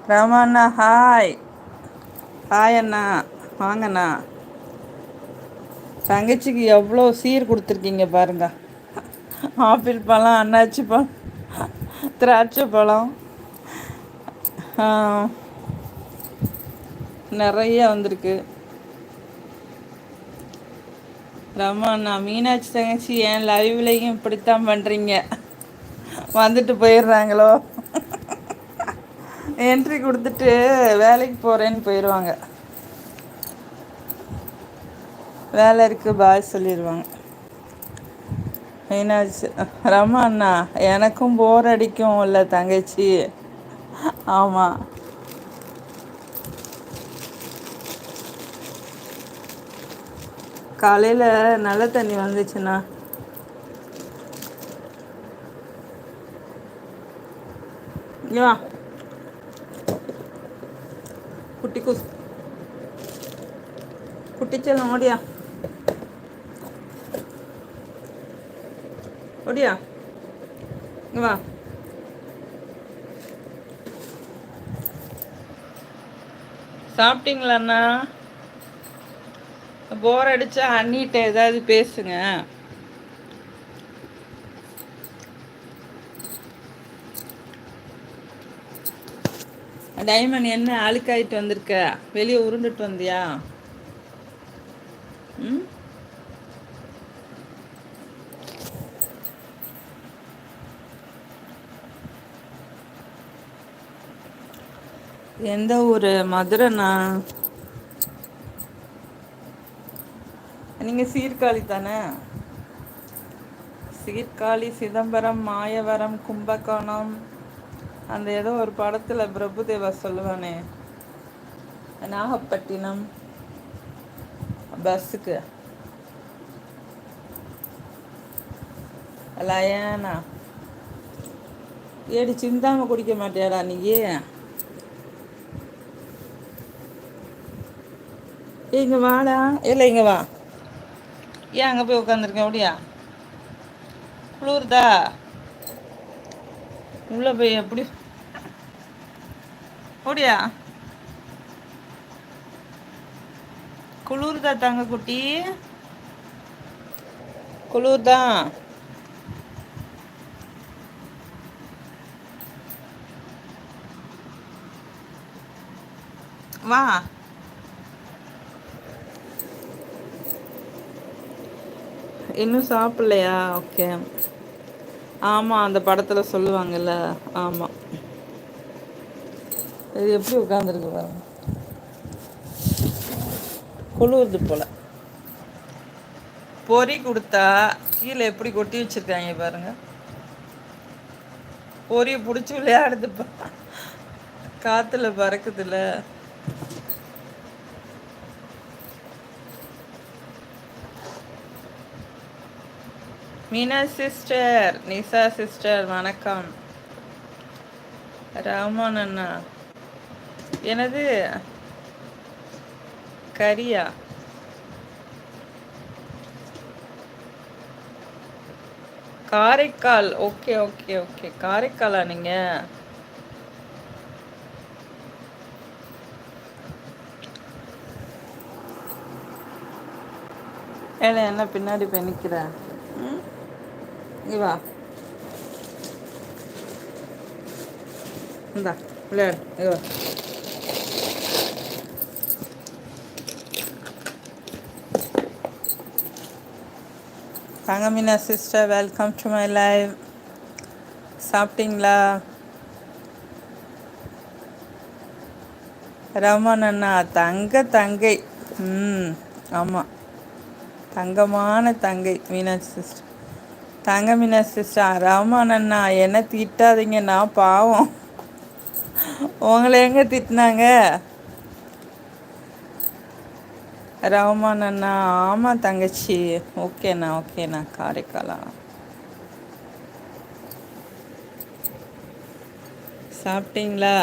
Ramanna hi. Hi அண்ணா, வாங்கண்ணா. தங்கச்சிக்கு எவ்வளோ சீர் கொடுத்துருக்கீங்க பாருங்க. ஆப்பிள் பழம், அன்னாச்சி பழம், திராட்சை பழம், நிறைய வந்திருக்கு. ரமண்ணா, மீனாட்சி தங்கச்சி என் லைவ்லையும் இப்படித்தான் பண்ணுறீங்க. வந்துட்டு போயிடுறாங்களோ, என்ட்ரி கொடுத்துட்டு வேலைக்கு போகிறேன்னு போயிடுவாங்க. வேலை இருக்குது பாய் சொல்லிடுவாங்க. மீனாட்சி ரமண்ணா, எனக்கும் போர் அடிக்கும் இல்லை தங்கச்சி. ஆமாம், காலையில் நல்ல தண்ணி வந்துச்சுண்ணா. இங்க வா குட்டி குட்டிச்செல்லம், ஓடியா ஓடியா, இங்க வா. சாப்பிட்டீங்களாண்ணா? போர் அடிச்சா அண்ணிட்ட ஏதாவது பேசுங்க. டைமண்ட் என்ன அழுக்காயிட்டு வந்திருக்க? வெளியே உருண்டுட்டு வந்தியா? ம், எந்த ஊர்? மதுரைண்ணா. நீங்கள் சீர்காழி தானே? சீர்காழி, சிதம்பரம், மாயவரம், கும்பகோணம், அந்த ஏதோ ஒரு படத்தில் பிரபுதேவா சொல்லுவானே, நாகப்பட்டினம் பஸ்ஸுக்கு. லயானா, ஏடி சிந்தாம குடிக்க மாட்டியாடா நீ? இங்க வாடா. இல்லை இங்க வா. ஏன் அங்கே போய் உட்காந்துருக்கேன்? அப்படியா? குளிர்தா? உள்ள போய் எப்படி? ஓடியா? குளிர்தா தங்க குட்டி? குளிர்தான். வா. இன்னும் சாப்பிடலையா? ஓகே. ஆமாம், அந்த படத்தில் சொல்லுவாங்கல்ல. ஆமாம். இது எப்படி உட்காந்துருக்கு பாருங்க. குளிர்து போல. பொறி கொடுத்தா கீழே எப்படி கொட்டி வச்சிருக்காங்க பாருங்க. பொறி பிடிச்சி விளையாடுதுப்பா, காத்துல பறக்குதுல. மீனா சிஸ்டர், நிசா சிஸ்டர் வணக்கம். ராமன் அண்ணா, எனது கரியா? காரைக்கால். ஓகே ஓகே ஓகே, காரைக்காலா நீங்க? ஏன்னா என்ன பின்னாடி போய் நிற்கிற? இவா இந்தா விளையாடு. இவா Thangameena sister, welcome to my live. சாப்பிட்டீங்களா? ரமன் அண்ணா, தங்கை. ஆமாம், தங்கமான தங்கை மீனாட்சி சிஸ்டர். தங்க மீனாட்சி சிஸ்டர். ரமன் அண்ணா, என்ன திட்டாதீங்க, நான் பாவம். உங்களை எங்கே திட்டினாங்க? ரஹ்மான் அண்ணா, ஆமாம் தங்கச்சி. ஓகேண்ணா ஓகேண்ணா. காரைக்காலா? சாப்பிட்டீங்களா?